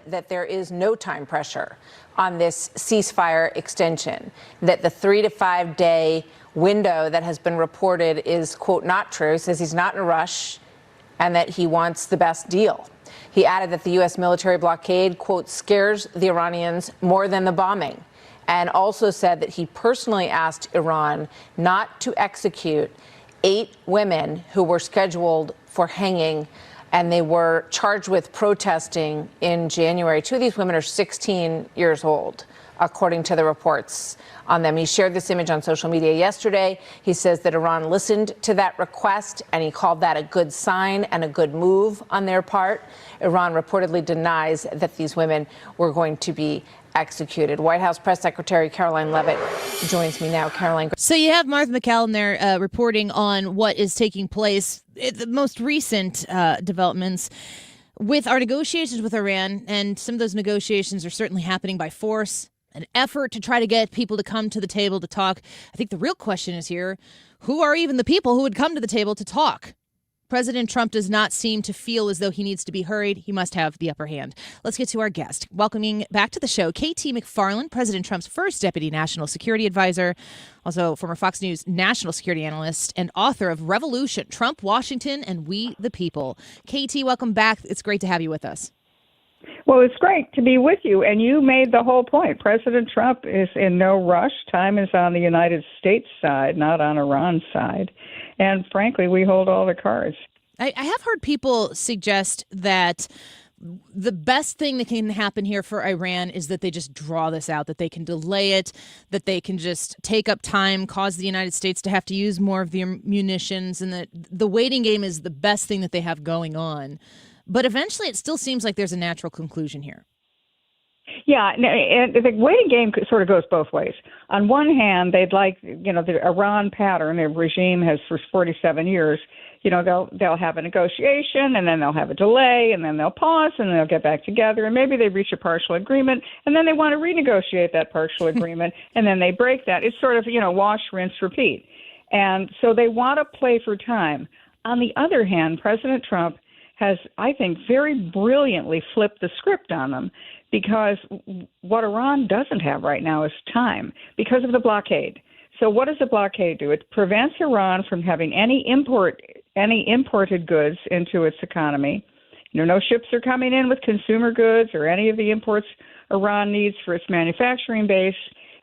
that there is no time pressure on this ceasefire extension, that the 3 to 5 day window that has been reported is, quote, not true, says he's not in a rush and that he wants the best deal. He added that the U.S. military blockade, quote, scares the Iranians more than the bombing, and also said that he personally asked Iran not to execute 8 women who were scheduled for hanging, and they were charged with protesting in January. 2 of these women are 16 years old, according to the reports on them. He shared this image on social media yesterday. He says that Iran listened to that request, and he called that a good sign and a good move on their part. Iran reportedly denies that these women were going to be executed. White House Press Secretary Caroline Leavitt joins me now. Caroline. So you have Martha McFarland there reporting on what is taking place. The most recent developments with our negotiations with Iran, and some of those negotiations are certainly happening by force, an effort to try to get people to come to the table to talk. I think the real question is here, who are even the people who would come to the table to talk? President Trump does not seem to feel as though he needs to be hurried. He must have the upper hand. Let's get to our guest. Welcoming back to the show, KT McFarland, President Trump's first deputy national security advisor, also former Fox News national security analyst and author of Revolution, Trump, Washington, and We the People. KT, welcome back. It's great to have you with us. Well, it's great to be with you. And you made the whole point. President Trump is in no rush. Time is on the United States side, not on Iran's side. And frankly, we hold all the cards. I have heard people suggest that the best thing that can happen here for Iran is that they just draw this out, that they can delay it, that they can just take up time, cause the United States to have to use more of their munitions, and that the waiting game is the best thing that they have going on. But eventually it still seems like there's a natural conclusion here. Yeah, and the waiting game sort of goes both ways. On one hand, they'd like, the Iran pattern, the regime has for 47 years, they'll have a negotiation, and then they'll have a delay, and then they'll pause, and then they'll get back together, and maybe they reach a partial agreement, and then they want to renegotiate that partial agreement, and then they break that. It's sort of, wash, rinse, repeat. And so they want to play for time. On the other hand, President Trump has, I think, very brilliantly flipped the script on them, because what Iran doesn't have right now is time because of the blockade. So what does the blockade do? It prevents Iran from having any imported goods into its economy. No ships are coming in with consumer goods or any of the imports Iran needs for its manufacturing base.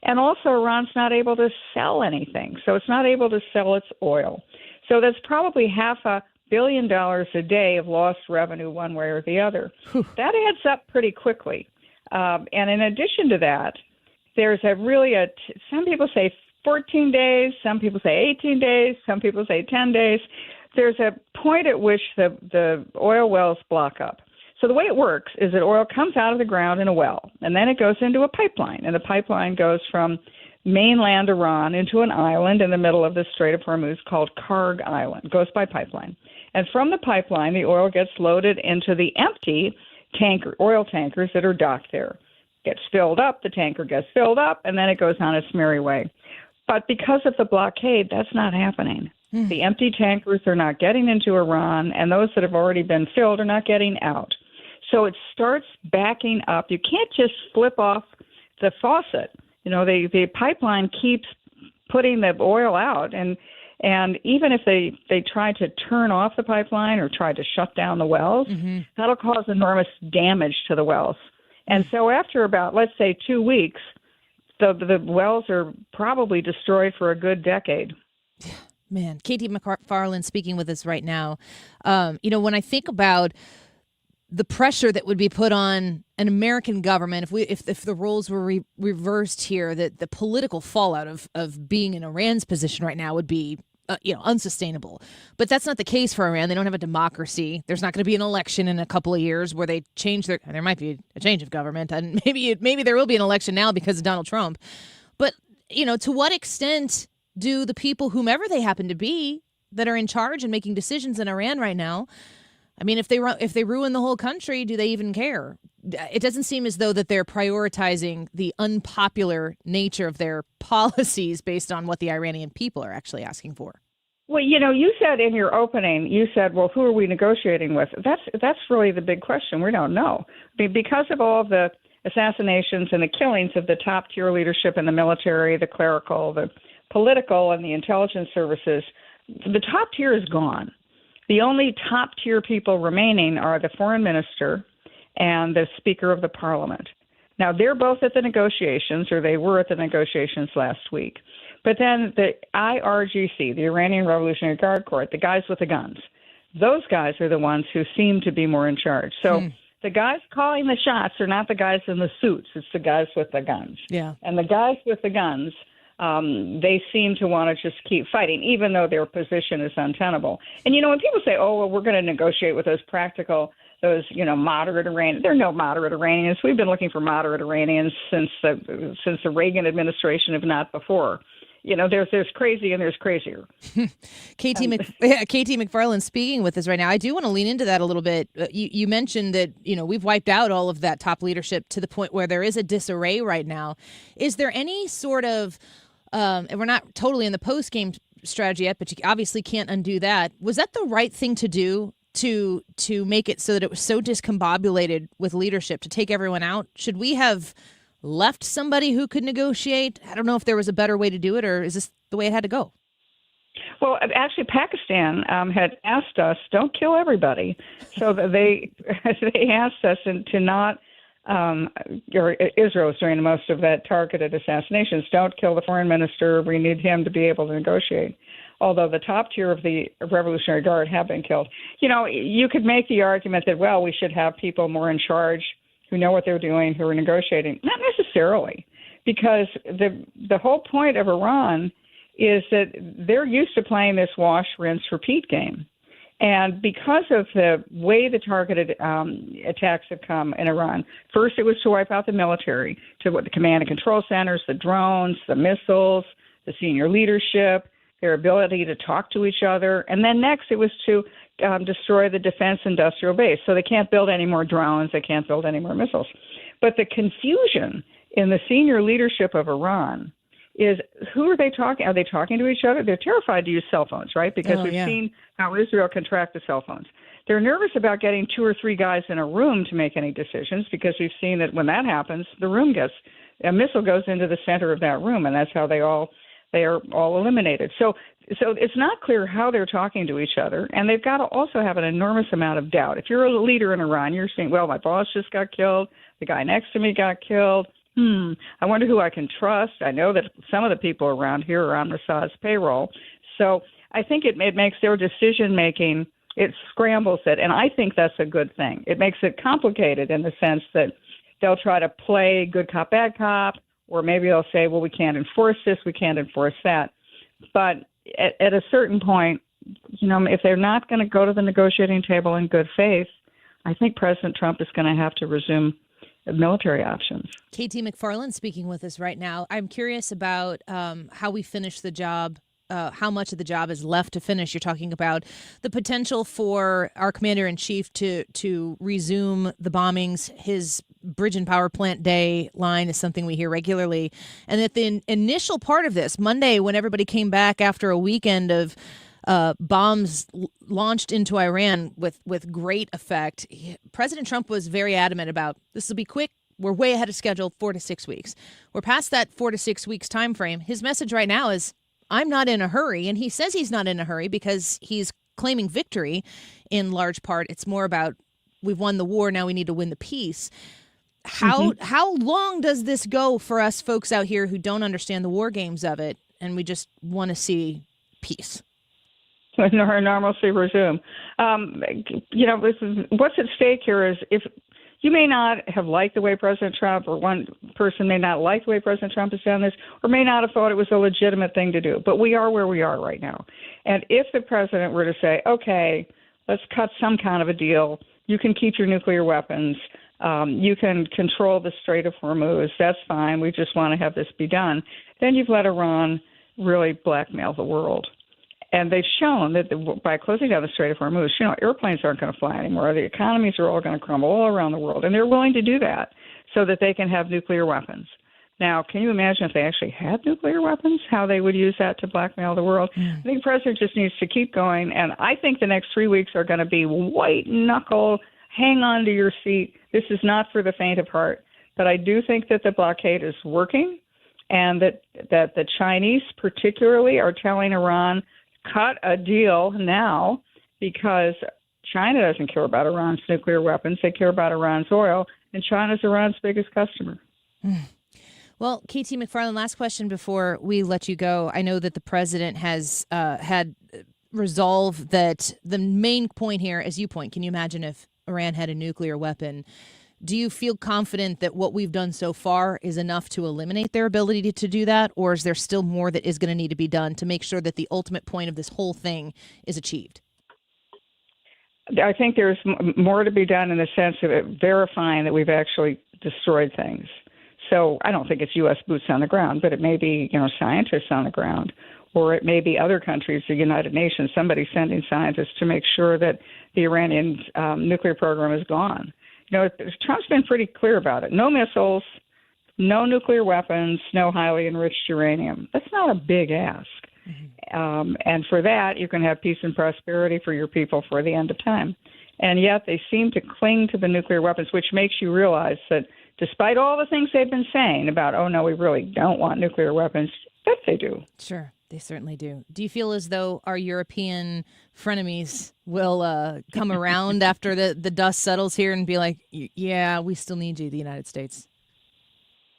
And also Iran's not able to sell anything. So it's not able to sell its oil. So that's probably $500 million a day of lost revenue one way or the other. That adds up pretty quickly. And in addition to that, there's some people say 14 days, some people say 18 days, some people say 10 days. There's a point at which the oil wells block up. So the way it works is that oil comes out of the ground in a well, and then it goes into a pipeline, and the pipeline goes from mainland Iran into an island in the middle of the Strait of Hormuz called Kharg Island. It goes by pipeline. And from the pipeline, the oil gets loaded into the empty oil tankers that are docked there. Gets filled up, the tanker gets filled up, and then it goes on its merry way. But because of the blockade, that's not happening. The empty tankers are not getting into Iran, and those that have already been filled are not getting out. So it starts backing up. You can't just flip off the faucet. The pipeline keeps putting the oil out, and even if they try to turn off the pipeline or try to shut down the wells, that'll cause enormous damage to the wells. And so after about, let's say, 2 weeks, the wells are probably destroyed for a good decade. Man, KT McFarland speaking with us right now. When I think about the pressure that would be put on an American government if the roles were reversed here, that the political fallout of being in Iran's position right now would be unsustainable. But that's not the case for Iran. They don't have a democracy. There's not going to be an election in a couple of years where they change there might be a change of government, and maybe there will be an election now because of Donald Trump. But to what extent do the people, whomever they happen to be, that are in charge and making decisions in Iran right now, I mean, if they ruin the whole country, do they even care? It doesn't seem as though that they're prioritizing the unpopular nature of their policies based on what the Iranian people are actually asking for. Well, you said in your opening, well, who are we negotiating with? That's really the big question. We don't know. I mean, because of all the assassinations and the killings of the top tier leadership in the military, the clerical, the political, and the intelligence services, the top tier is gone. The only top tier people remaining are the foreign minister and the speaker of the parliament. Now, they're both at the negotiations, or they were at the negotiations last week. But then the IRGC, the Iranian Revolutionary Guard Corps, the guys with the guns, those guys are the ones who seem to be more in charge. So the guys calling the shots are not the guys in the suits. It's the guys with the guns. Yeah. And the guys with the guns, they seem to want to just keep fighting, even though their position is untenable. And, when people say, oh, well, we're going to negotiate with those moderate Iranians, there are no moderate Iranians. We've been looking for moderate Iranians since the Reagan administration, if not before. There's crazy and there's crazier. Katie McFarland speaking with us right now. I do want to lean into that a little bit. You mentioned that, we've wiped out all of that top leadership to the point where there is a disarray right now. Is there any sort of, and we're not totally in the post-game strategy yet, but you obviously can't undo that. Was that the right thing to do to make it so that it was so discombobulated with leadership, to take everyone out? Should we have left somebody who could negotiate? I don't know if there was a better way to do it, or is this the way it had to go? Well, actually, Pakistan had asked us, don't kill everybody. So they asked us to not, or Israel was doing most of that targeted assassinations, don't kill the foreign minister. We need him to be able to negotiate. Although the top tier of the Revolutionary Guard have been killed. You could make the argument that, well, we should have people more in charge who know what they're doing, who are negotiating. Not necessarily, because the whole point of Iran is that they're used to playing this wash, rinse, repeat game. And because of the way the targeted attacks have come in Iran, first it was to wipe out the military, to the command and control centers, the drones, the missiles, the senior leadership, their ability to talk to each other. And then next it was to destroy the defense industrial base. So they can't build any more drones. They can't build any more missiles. But the confusion in the senior leadership of Iran is, who are they talking? Are they talking to each other? They're terrified to use cell phones, right? Because we've seen how Israel can track the cell phones. They're nervous about getting 2 or 3 guys in a room to make any decisions, because we've seen that when that happens, a missile goes into the center of that room, and that's how they are all eliminated. So it's not clear how they're talking to each other, and they've got to also have an enormous amount of doubt. If you're a leader in Iran, you're saying, well, my boss just got killed, the guy next to me got killed. I wonder who I can trust. I know that some of the people around here are on Mossad's payroll. So I think it makes their decision-making, it scrambles it, and I think that's a good thing. It makes it complicated in the sense that they'll try to play good cop, bad cop, or maybe they'll say, well, we can't enforce this, we can't enforce that. But at a certain point, if they're not going to go to the negotiating table in good faith, I think President Trump is going to have to resume military options. Katie McFarland speaking with us right now. I'm curious about how we finish the job, how much of the job is left to finish. You're talking about the potential for our commander-in-chief to resume the bombings. His bridge and power plant day line is something we hear regularly. And that the initial part of this, Monday, when everybody came back after a weekend of bombs launched into Iran with great effect, President Trump was very adamant about, this will be quick. We're way ahead of schedule, 4 to 6 weeks. We're past that 4 to 6 weeks time frame. His message right now is, I'm not in a hurry. And he says he's not in a hurry because he's claiming victory in large part. It's more about, we've won the war, now we need to win the peace. How long does this go for us folks out here who don't understand the war games of it, and we just want to see peace? Normalcy resume. What's at stake here is, if you may not have liked the way President Trump, or one person may not like the way President Trump has done this, or may not have thought it was a legitimate thing to do. But we are where we are right now. And if the president were to say, okay, let's cut some kind of a deal, you can keep your nuclear weapons, you can control the Strait of Hormuz, that's fine, we just want to have this be done, then you've let Iran really blackmail the world. And they've shown that by closing down the Strait of Hormuz, airplanes aren't going to fly anymore. The economies are all going to crumble all around the world. And they're willing to do that so that they can have nuclear weapons. Now, can you imagine if they actually had nuclear weapons, how they would use that to blackmail the world? I think the president just needs to keep going, and I think the next 3 weeks are going to be white knuckle, hang on to your seat. This is not for the faint of heart, but I do think that the blockade is working, and that the Chinese particularly are telling Iran, cut a deal now, because China doesn't care about Iran's nuclear weapons. They care about Iran's oil, and China's Iran's biggest customer. Well, KT McFarland, last question before we let you go. I know that the president has had resolve that the main point here, as you point, can you imagine if Iran had a nuclear weapon? Do you feel confident that what we've done so far is enough to eliminate their ability to do that? Or is there still more that is going to need to be done to make sure that the ultimate point of this whole thing is achieved? I think there's more to be done in the sense of it verifying that we've actually destroyed things. So I don't think it's U.S. boots on the ground, but it may be, scientists on the ground, or it may be other countries, the United Nations, somebody sending scientists to make sure that the Iranian nuclear program is gone. Trump's been pretty clear about it. No missiles, no nuclear weapons, no highly enriched uranium. That's not a big ask. And for that, you can have peace and prosperity for your people for the end of time. And yet they seem to cling to the nuclear weapons, which makes you realize that despite all the things they've been saying about, oh, no, we really don't want nuclear weapons, that they do. Sure, they certainly do. Do you feel as though our European frenemies will come around after the dust settles here and be like, yeah, we still need you, the United States?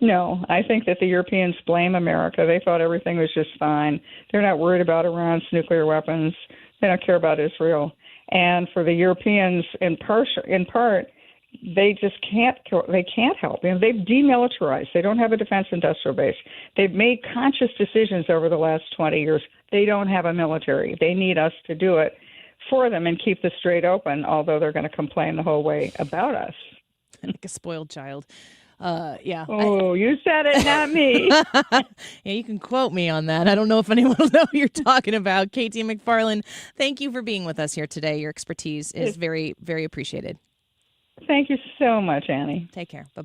No, I think that the Europeans blame America. They thought everything was just fine. They're not worried about Iran's nuclear weapons. They don't care about Israel. And for the Europeans, in part, they just can't help. They've demilitarized. They don't have a defense industrial base. They've made conscious decisions over the last 20 years. They don't have a military. They need us to do it for them and keep the strait open, although they're going to complain the whole way about us. Like a spoiled child. Yeah. Oh, you said it, not me. Yeah, you can quote me on that. I don't know if anyone will know who you're talking about. KT McFarland, thank you for being with us here today. Your expertise is very, very appreciated. Thank you so much, Annie. Take care. Bye-bye.